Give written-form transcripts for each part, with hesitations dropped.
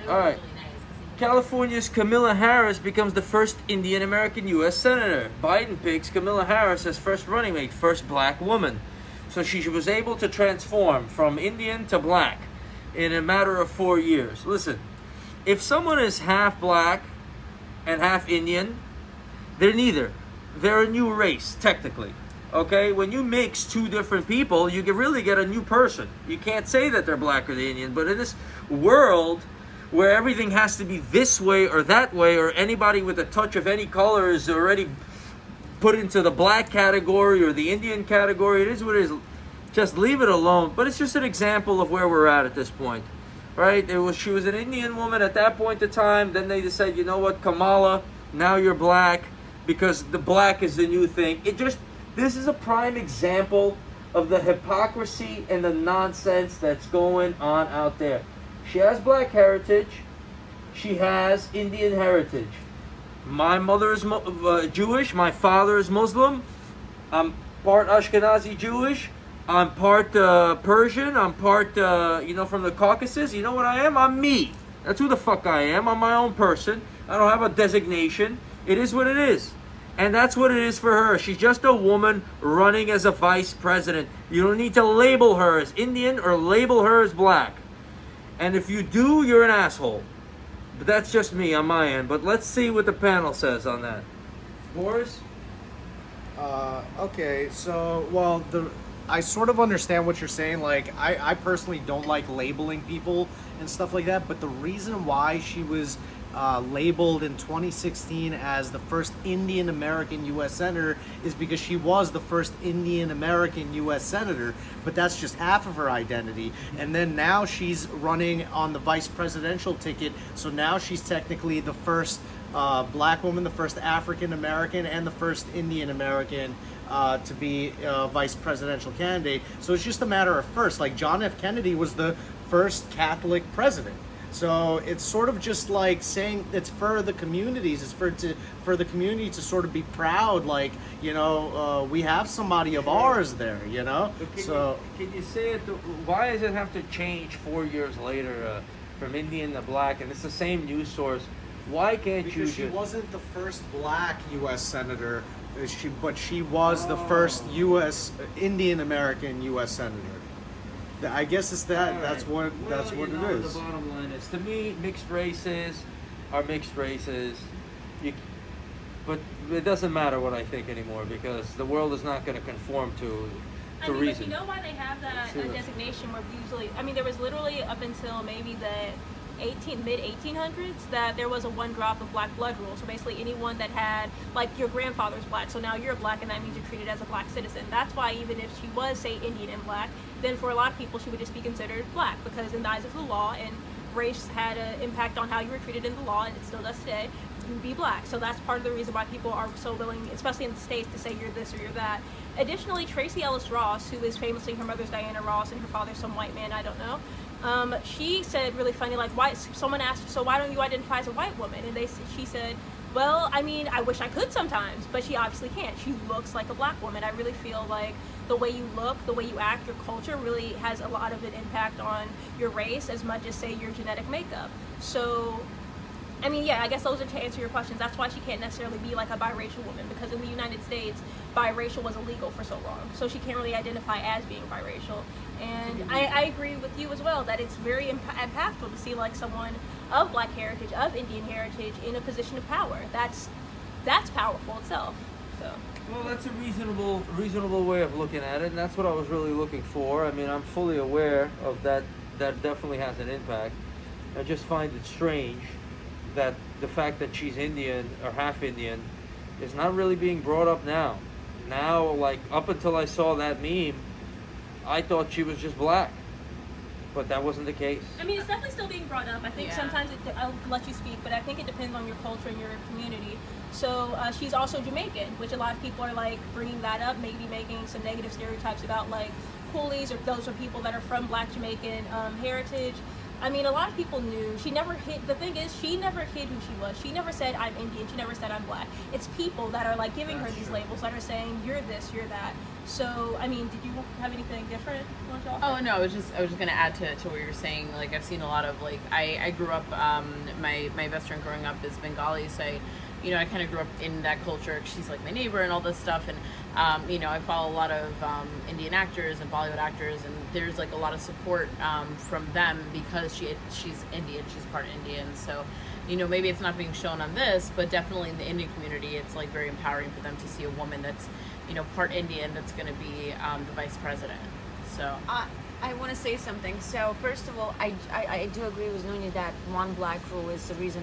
All right. California's Kamala Harris becomes the first Indian American U.S. Senator. Biden picks Kamala Harris as first running mate, first black woman. So she was able to transform from Indian to black in a matter of 4 years. Listen, if someone is half black and half Indian, they're neither. They're a new race, technically. Okay? When you mix two different people, you can really get a new person. You can't say that they're black or the Indian, but in this world where everything has to be this way or that way, or anybody with a touch of any color is already put into the black category or the Indian category, it is what it is. Just leave it alone. But it's just an example of where we're at this point. Right? She was an Indian woman at that point in time. Then they decided, you know what, Kamala, now you're black, because the black is the new thing. This is a prime example of the hypocrisy and the nonsense that's going on out there. She has black heritage. She has Indian heritage. My mother is Jewish. My father is Muslim. I'm part Ashkenazi Jewish. I'm part Persian. I'm part, from the Caucasus. You know what I am? I'm me. That's who the fuck I am. I'm my own person. I don't have a designation. It is what it is. And that's what it is for her. She's just a woman running as a vice president. You don't need to label her as Indian or label her as black. And if you do, you're an asshole. But that's just me on my end. But let's see what the panel says on that. Boris? Okay, so, well, I sort of understand what you're saying. Like, I personally don't like labeling people and stuff like that, but the reason why she was labeled in 2016 as the first Indian American U.S. Senator is because she was the first Indian American U.S. Senator, but that's just half of her identity. And then now she's running on the vice presidential ticket, so now she's technically the first black woman, the first African American, and the first Indian American to be a vice presidential candidate. So it's just a matter of first. Like, John F. Kennedy was the first Catholic president. So it's sort of just like saying it's for the communities. It's for the community to sort of be proud, like, we have somebody of ours there, Can you say it? Why does it have to change 4 years later from Indian to black? And it's the same news source. Why can't you? Because she wasn't the first black U.S. senator, but she was the first U.S. Indian American U.S. senator. I guess it's that. Right. That's what it is. The bottom line is, to me, mixed races are mixed races. But it doesn't matter what I think anymore, because the world is not going to conform to reason. But you know why they have that designation where usually, there was literally up until maybe the mid 1800s that there was a 1 drop of black blood rule. So basically anyone that had, like, your grandfather's black, so now you're black and that means you're treated as a black citizen. That's why even if she was, say, Indian and black, then for a lot of people she would just be considered black, because in the eyes of the law, and race had an impact on how you were treated in the law, and it still does today, you'd be black. So that's part of the reason why people are so willing, especially in the States, to say you're this or you're that. Additionally, Tracy Ellis Ross, who is famously, her mother's Diana Ross and her father's some white man, I don't know, she said really funny, like, why, someone asked, so why don't you identify as a white woman? And she said, well, I wish I could sometimes, but she obviously can't. She looks like a black woman. I really feel like the way you look, the way you act, your culture really has a lot of an impact on your race as much as, say, your genetic makeup. So, I guess those are to answer your questions. That's why she can't necessarily be like a biracial woman, because in the United States, biracial was illegal for so long. So she can't really identify as being biracial. And I agree with you as well that it's very impactful to see, like, someone of black heritage, of Indian heritage, in a position of power. That's powerful itself. So. Well, that's a reasonable way of looking at it, and that's what I was really looking for. I'm fully aware of that. That definitely has an impact. I just find it strange that the fact that she's Indian or half Indian is not really being brought up now. Now, like, up until I saw that meme, I thought she was just black, but that wasn't the case. It's definitely still being brought up. I think sometimes I'll let you speak, but I think it depends on your culture and your community. So she's also Jamaican, which a lot of people are, like, bringing that up, maybe making some negative stereotypes about, like, coolies or those are people that are from black Jamaican heritage. A lot of people knew. She never hid. The thing is, she never hid who she was. She never said, I'm Indian. She never said, I'm black. It's people that are, like, giving her these labels, that are saying, you're this, you're that. So, I mean, did you have anything different you want to offer? Oh no, I was just gonna add to what you're saying. Like I've seen a lot of like I grew up my best friend growing up is Bengali, so I kind of grew up in that culture. She's like my neighbor and all this stuff, and I follow a lot of Indian actors and Bollywood actors, and there's like a lot of support from them because she's Indian, she's part Indian. So maybe it's not being shown on this, but definitely in the Indian community, it's like very empowering for them to see a woman that's part Indian that's going to be the vice president. So I want to say something. So first of all, I do agree with Nunya that one black rule is the reason,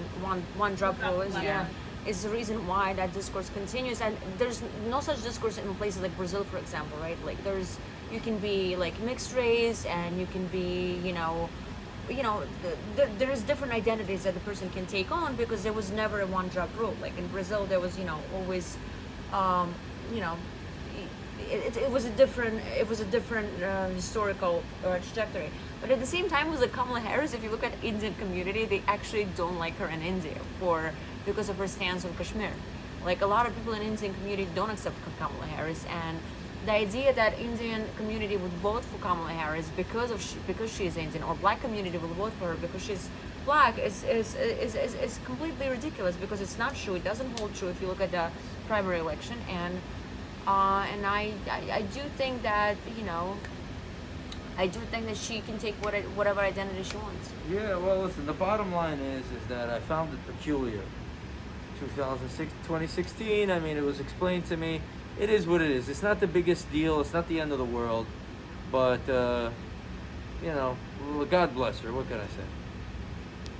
one drop rule is is the reason why that discourse continues. And there's no such discourse in places like Brazil, for example, right? Like you can be like mixed race, and you can be there's different identities that the person can take on, because there was never a one drop rule. Like in Brazil, there was always it was a different historical trajectory. But at the same time, with like Kamala Harris, if you look at Indian community, they actually don't like her in India because of her stance on Kashmir. Like a lot of people in Indian community don't accept Kamala Harris, and the idea that Indian community would vote for Kamala Harris because she is Indian, or black community will vote for her because she's black is completely ridiculous, because it's not true. It doesn't hold true if you look at the primary election, and I do think that she can take whatever identity she wants. Yeah, well, listen, the bottom line is that I found it peculiar. 2016, I mean, it was explained to me. It is what it is. It's not the biggest deal. It's not the end of the world. But, God bless her. What can I say?